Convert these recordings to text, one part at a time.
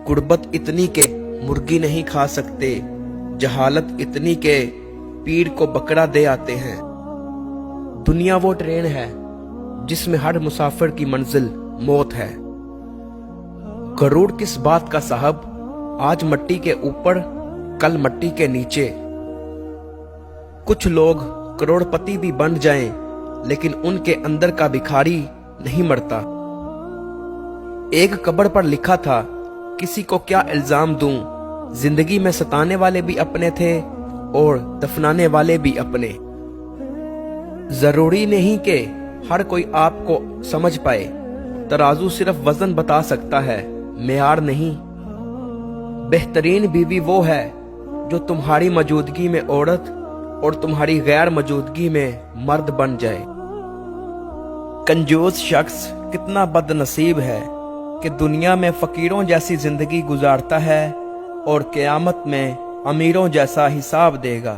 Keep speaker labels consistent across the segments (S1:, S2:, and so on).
S1: गुर्बत इतनी के मुर्गी नहीं खा सकते, जहालत इतनी के पीर को बकरा दे आते हैं। दुनिया वो ट्रेन है जिसमें हर मुसाफिर की मंजिल मौत है। गरूर किस बात का साहब, आज मट्टी के ऊपर कल मट्टी के नीचे। कुछ लोग करोड़पति भी बन जाएं, लेकिन उनके अंदर का भिखारी नहीं मरता। एक कब्र पर लिखा था, किसी को क्या इल्जाम दूं, जिंदगी में सताने वाले भी अपने थे और दफनाने वाले भी अपने। जरूरी नहीं कि हर कोई आपको समझ पाए, तराजू सिर्फ वजन बता सकता है, मेयार नहीं। बेहतरीन बीवी वो है जो तुम्हारी मौजूदगी में औरत और तुम्हारी गैर मौजूदगी में मर्द बन जाए। कंजूस शख्स कितना बदनसीब है कि दुनिया में फकीरों जैसी जिंदगी गुजारता है और क़यामत में अमीरों जैसा हिसाब देगा।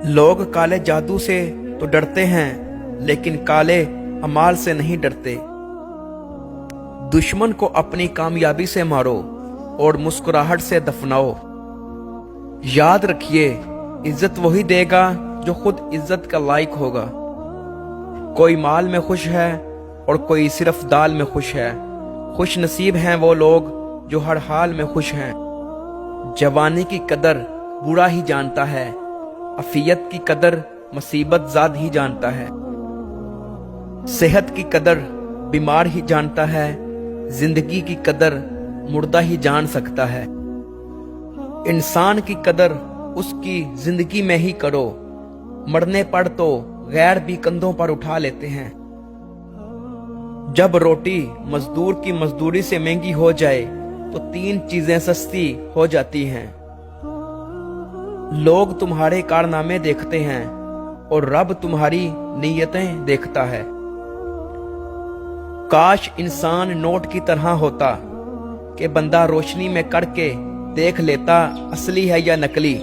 S1: लोग काले जादू से तो डरते हैं, लेकिन काले अमाल से नहीं डरते। दुश्मन को अपनी कामयाबी से मारो और मुस्कुराहट से दफनाओ। याद रखिए, इज्जत वही देगा जो खुद इज्जत का लायक होगा। कोई माल में खुश है और कोई सिर्फ दाल में खुश है। खुश नसीब हैं वो लोग जो हर हाल में खुश हैं। जवानी की कदर बूढ़ा ही जानता है, अफियत की कदर मुसीबत ज़ाद ही जानता है। सेहत की कदर बीमार ही जानता है, जिंदगी की कदर मुर्दा ही जान सकता है। इंसान की कदर उसकी जिंदगी में ही करो, मरने पर तो गैर भी कंधों पर उठा लेते हैं। जब रोटी मजदूर की मजदूरी से महंगी हो जाए तो 3 चीजें सस्ती हो जाती हैं। लोग तुम्हारे कारनामे देखते हैं और रब तुम्हारी नीयतें देखता है। काश इंसान नोट की तरह होता कि बंदा रोशनी में करके देख लेता असली है या नकली।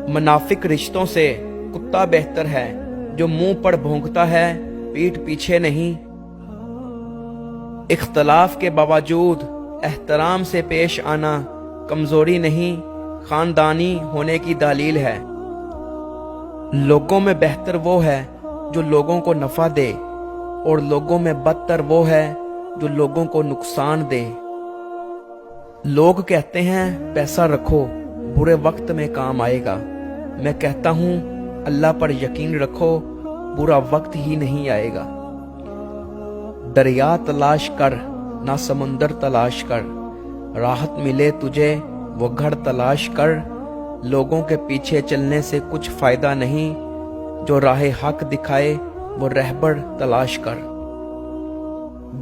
S1: मुनाफिक रिश्तों से कुत्ता बेहतर है जो मुंह पर भौंकता है, पीठ पीछे नहीं। इख्तलाफ के बावजूद एहतराम से पेश आना कमजोरी नहीं, खानदानी होने की दलील है। लोगों में बेहतर वो है जो लोगों को नफा दे और लोगों में बदतर वो है जो लोगों को नुकसान दे। लोग कहते हैं पैसा रखो, बुरे वक्त में काम आएगा। मैं कहता हूं अल्लाह पर यकीन रखो, बुरा वक्त ही नहीं आएगा। दरिया तलाश कर ना समुंदर तलाश कर, राहत मिले तुझे वो घर तलाश कर। लोगों के पीछे चलने से कुछ फायदा नहीं, जो राह हक दिखाए वो रहबर तलाश कर।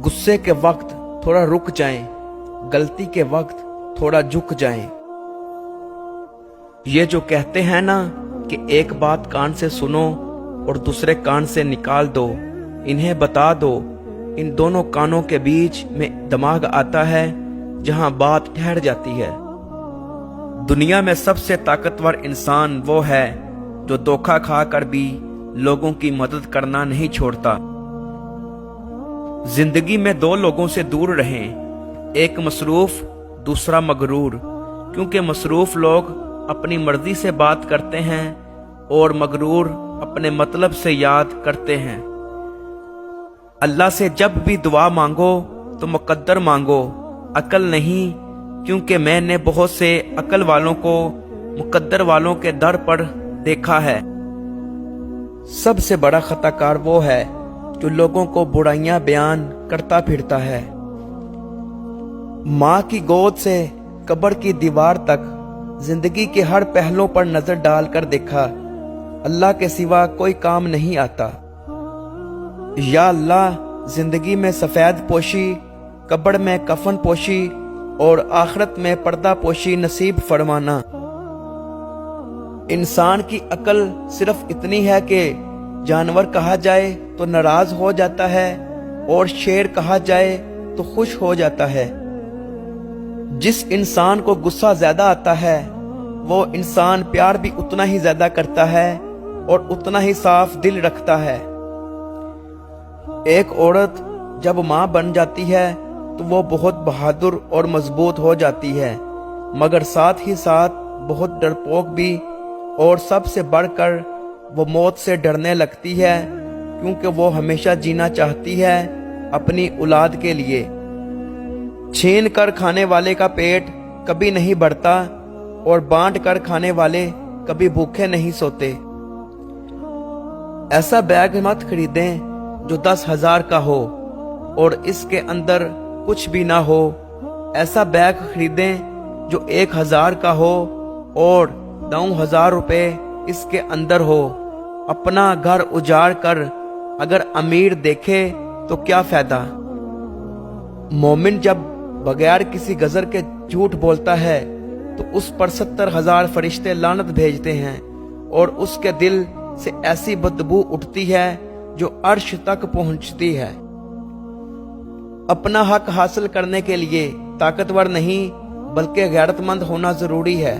S1: गुस्से के वक्त थोड़ा रुक जाएं, गलती के वक्त थोड़ा झुक जाएं। ये जो कहते हैं ना कि एक बात कान से सुनो और दूसरे कान से निकाल दो, इन्हें बता दो इन दोनों कानों के बीच में दिमाग आता है जहां बात ठहर जाती है। दुनिया में सबसे ताकतवर इंसान वो है जो धोखा खाकर भी लोगों की मदद करना नहीं छोड़ता। जिंदगी में 2 लोगों से दूर रहें, एक मसरूफ दूसरा मगरूर, क्योंकि मसरूफ लोग अपनी मर्जी से बात करते हैं और मगरूर अपने मतलब से याद करते हैं। अल्लाह से जब भी दुआ मांगो तो मुकद्दर मांगो, अकल नहीं, क्योंकि मैंने बहुत से अकल वालों को मुकद्दर वालों के दर पर देखा है। सबसे बड़ा खताकार वो है जो लोगों को बुराइयां बयान करता फिरता है। माँ की गोद से कब्र की दीवार तक जिंदगी के हर पहलुओं पर नजर डालकर देखा, अल्लाह के सिवा कोई काम नहीं आता। या अल्लाह, जिंदगी में सफेद पोशी, कब्र में कफन पोशी और आखिरत में पर्दा पोशी नसीब फरमाना। इंसान की अकल सिर्फ इतनी है कि जानवर कहा जाए तो नाराज हो जाता है और शेर कहा जाए तो खुश हो जाता है। जिस इंसान को गुस्सा ज्यादा आता है वो इंसान प्यार भी उतना ही ज्यादा करता है और उतना ही साफ दिल रखता है। एक औरत जब माँ बन जाती है تو وہ بہت بہادر اور مضبوط ہو جاتی ہے، مگر ساتھ ہی ساتھ بہت ڈرپوک بھی، اور سب سے بڑھ کر وہ موت سے ڈرنے لگتی ہے، کیونکہ وہ ہمیشہ جینا چاہتی ہے اپنی اولاد کے لیے۔ چھین کر کھانے والے کا پیٹ کبھی نہیں بھرتا، اور بانٹ کر کھانے والے کبھی بھوکے نہیں سوتے۔ ایسا بیگ مت خریدیں جو 10,000 کا ہو اور اس کے اندر کچھ بھی نہ ہو، ایسا بیگ خریدیں جو 1,000 کا ہو اور 9,000 روپے اس کے اندر ہو۔ اپنا گھر اجاڑ کر اگر امیر دیکھے تو کیا فائدہ؟ مومن جب بغیر کسی غرض کے جھوٹ بولتا ہے تو اس پر 70,000 فرشتے لعنت بھیجتے ہیں، اور اس کے دل سے ایسی بدبو اٹھتی ہے جو عرش تک پہنچتی ہے۔ اپنا حق حاصل کرنے کے لیے طاقتور نہیں بلکہ غیرت مند ہونا ضروری ہے۔